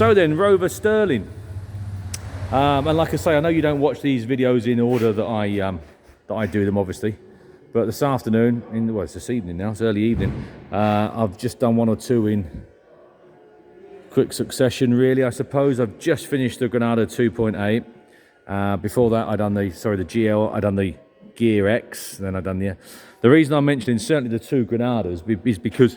So then, Rover Sterling. And like I say, I know you don't watch these videos in order that I do them, obviously. But this afternoon, well, it's this evening now, it's early evening, I've just done one or two in quick succession, really, I suppose. I've just finished the Granada 2.8. Before that, I'd done the GL, I'd done the Gear X, then I'd done the reason I'm mentioning certainly the two Granadas is because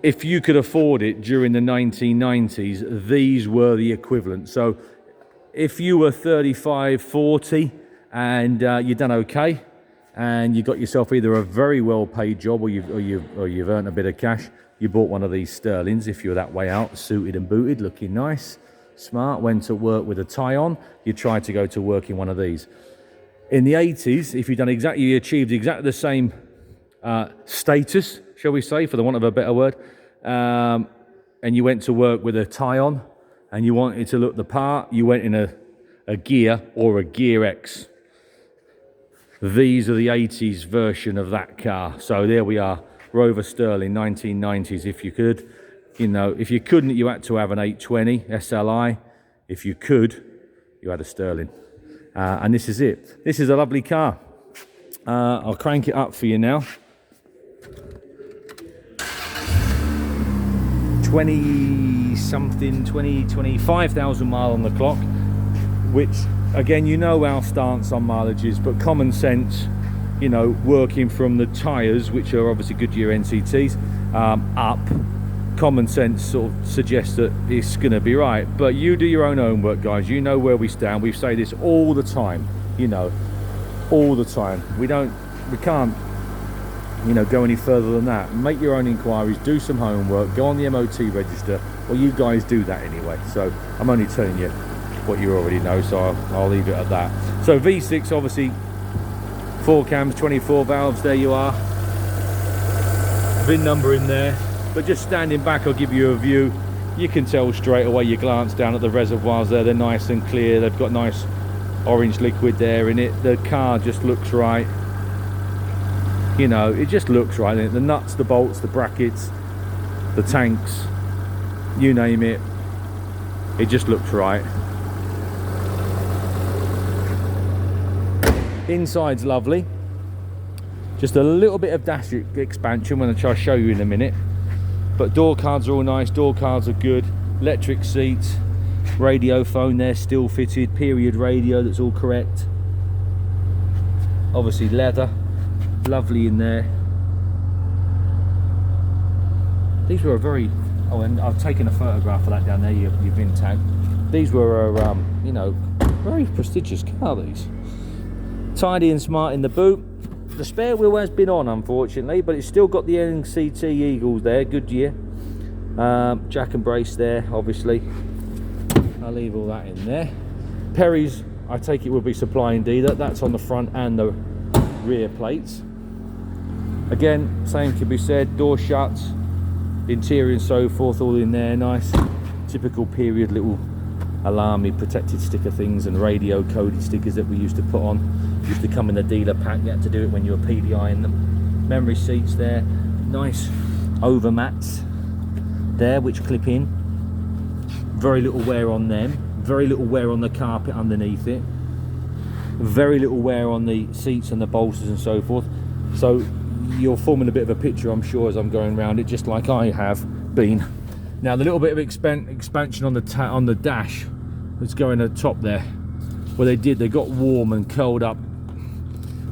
if you could afford it during the 1990s, these were the equivalent. So if you were 35, 40 and you've done okay, and you got yourself either a very well-paid job or you've earned a bit of cash, you bought one of these Sterlings. If you're that way out, suited and booted, looking nice, smart, went to work with a tie on, you tried to go to work in one of these. In the 80s, if you achieved exactly the same status, shall we say, for the want of a better word, and you went to work with a tie on and you wanted to look the part, you went in a Gear or a Gear X. These are the 80s version of that car. So there we are, Rover Sterling, 1990s. If you could, if you couldn't, you had to have an 820 SLI. If you could, you had a Sterling. And this is it. This is a lovely car. I'll crank it up for you now. 25,000 miles on the clock, which again, you know our stance on mileage is, but common sense, working from the tyres, which are obviously Goodyear NCTs, up, common sense sort of suggests that it's going to be right. But you do your own homework, guys. You know where we stand. We say this all the time, all the time. We can't, go any further than that. Make your own inquiries, do some homework, go on the MOT register, or you guys do that anyway. So I'm only telling you what you already know, so I'll leave it at that. So V6, obviously 4 cams, 24 valves, there you are, VIN number in there. But just standing back, I'll give you a view. You can tell straight away, you glance down at the reservoirs there, they're nice and clear, they've got nice orange liquid there in it. The car just looks right, it just looks right. The nuts, the bolts, the brackets, the tanks, you name it, it just looks right. Inside's lovely. Just a little bit of dash expansion, which I'll show you in a minute. But door cards are all nice, door cards are good. Electric seats, radio phone there, still fitted, period radio, that's all correct. Obviously leather, lovely in there. These were and I've taken a photograph of that down there, your VIN tag. These were very prestigious car, these. Tidy and smart in the boot. The spare wheel has been on, unfortunately, but it's still got the NCT Eagles there, Goodyear. Jack and brace there, obviously. I'll leave all that in there. Perry's, I take it, will be supplying dealer. That's on the front and the rear plates. Again, same can be said. Door shuts, interior and so forth, all in there. Nice, typical period little alarmy protected sticker things and radio coded stickers that we used to put on. Used to come in the dealer pack. You had to do it when you were PDI in them. Memory seats there, nice over mats there which clip in. Very little wear on them, very little wear on the carpet underneath it, very little wear on the seats and the bolsters and so forth. So you're forming a bit of a picture, I'm sure, as I'm going around it, just like I have been. Now the little bit of expansion on the dash that's going at the top there, where they got warm and curled up,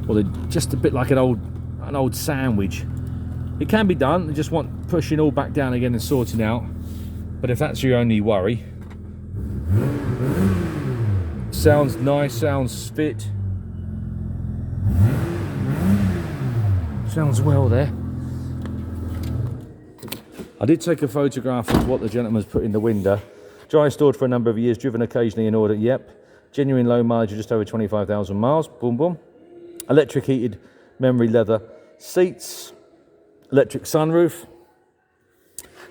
well, they're just a bit like an old sandwich. It can be done. They just want pushing all back down again and sorting out. But if that's your only worry, sounds nice, sounds fit, sounds well there. I did take a photograph of what the gentleman's put in the window. Dry stored for a number of years, driven occasionally in order, yep. Genuine low mileage, just over 25,000 miles, boom boom. Electric heated memory leather seats, electric sunroof.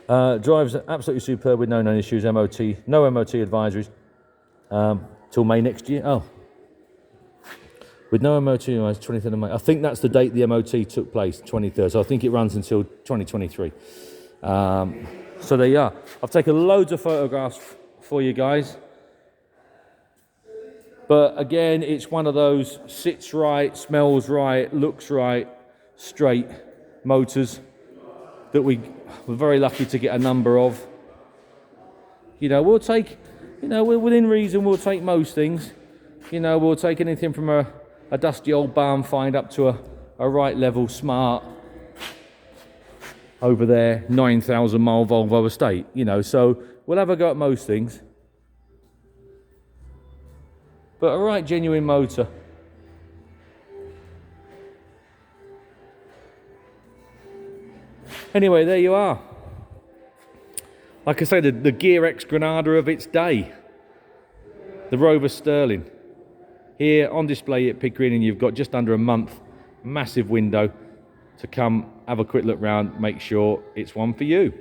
Drives absolutely superb with no known issues, no MOT advisories till May next year. Oh, with no MOT, 23rd of May. I think that's the date the MOT took place, 23rd. So I think it runs until 2023. So there you are. I've taken loads of photographs for you guys. But again, it's one of those sits right, smells right, looks right, straight motors that we were very lucky to get a number of. You know, we'll take, you know, within reason, we'll take most things. You know, we'll take anything from a dusty old barn find up to a right level smart over there, 9,000 mile Volvo estate, you know, so we'll have a go at most things. But a right genuine motor. Anyway, there you are. Like I say, the Gear X Granada of its day. The Rover Sterling. Here on display at Pickering, and you've got just under a month. Massive window to come have a quick look round, make sure it's one for you.